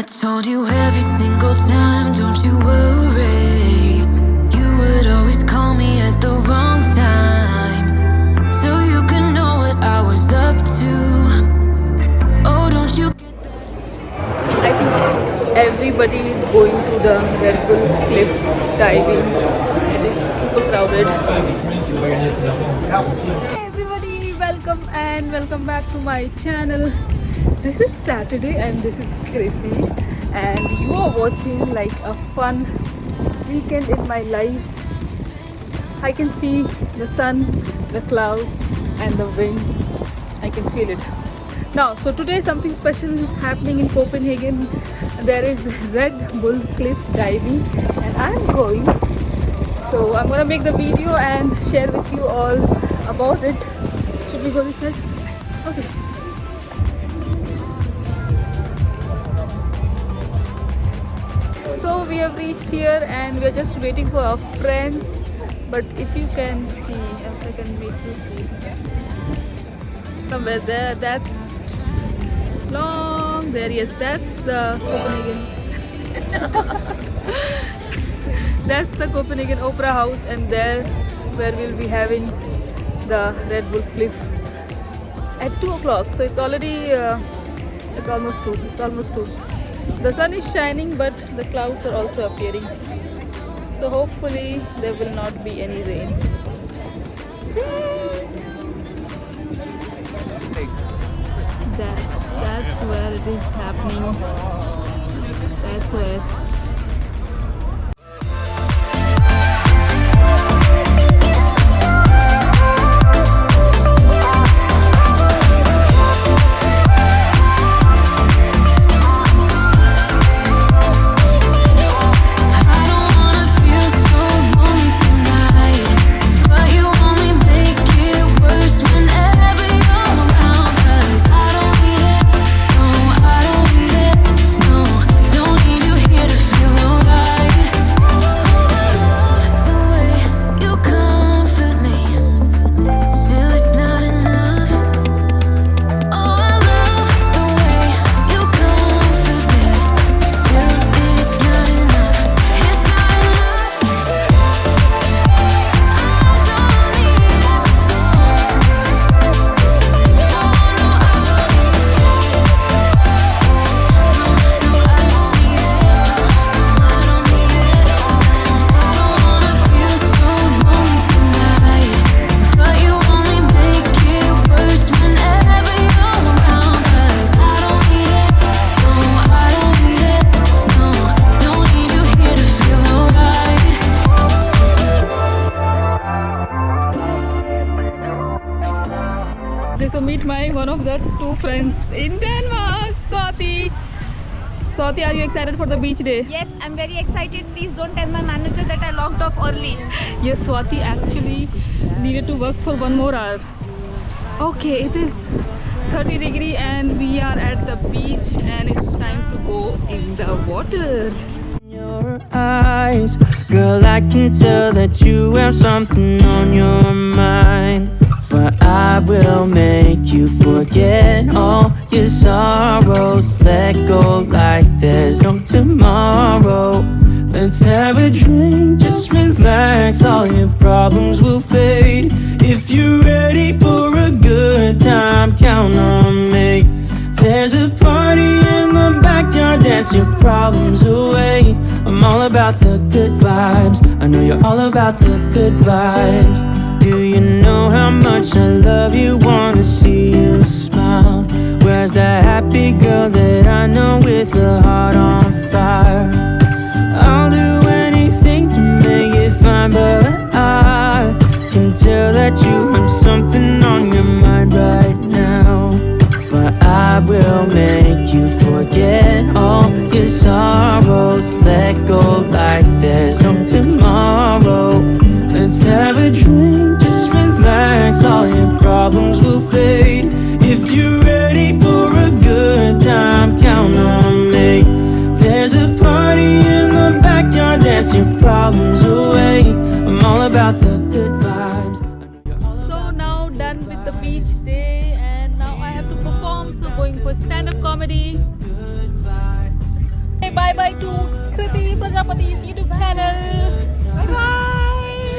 I told you every single time, don't you worry. You would always call me at the wrong time, so you can know what I was up to. Oh, don't you get that? I think everybody is going to the Red Bull cliff diving. It is super crowded. Hey everybody, welcome back to my channel. This is Saturday and this is Kriti, and you are watching like a fun weekend in my life. I can see the sun, the clouds and the wind. I can feel it. Now, so today something special is happening in Copenhagen. There is Red Bull cliff diving and I'm going. So I'm gonna make the video and share with you all about it. Should we go this side? Okay. So we have reached here and we are just waiting for our friends. But if you can see, if I can make you see, somewhere there, that's long there. Yes, that's the Copenhagen. That's the Copenhagen Opera House, and there where we'll be having the Red Bull cliff at 2 o'clock. So it's already it's almost 2. The sun is shining, but the clouds are also appearing. So hopefully there will not be any rain. That's where it is happening. That's where. So meet my one of the 2 friends in Denmark, Swati. Swati, are you excited for the beach day? Yes, I'm very excited. Please don't tell my manager that I logged off early. Yes, Swati actually needed to work for 1 more hour. Okay, it is 30 degrees and we are at the beach and it's time to go in the water. Your eyes, girl, I can tell that you have something on your mind. But I will make you forget all your sorrows. Let go like there's no tomorrow. Let's have a drink, just relax. All your problems will fade. If you're ready for a good time, count on me. There's a party in the backyard, dance your problems away. I'm all about the good vibes. I know you're all about the good vibes. Do you know how much I love you? Wanna see you smile. Where's that happy girl that I know with a heart on fire? I'll do anything to make it fine, but I can tell that you have something on your mind right now. But I will make you forget all your sorrows. Let go like there's no tomorrow. Let's have a drink, just relax. All your problems will fade. If you're ready for a good time, count on me. There's a party in the backyard, dance your problems away. I'm all about the good vibes. So now done with the beach day and now I have to perform. So going for stand-up comedy. bye bye to Kriti Prajapati's YouTube channel.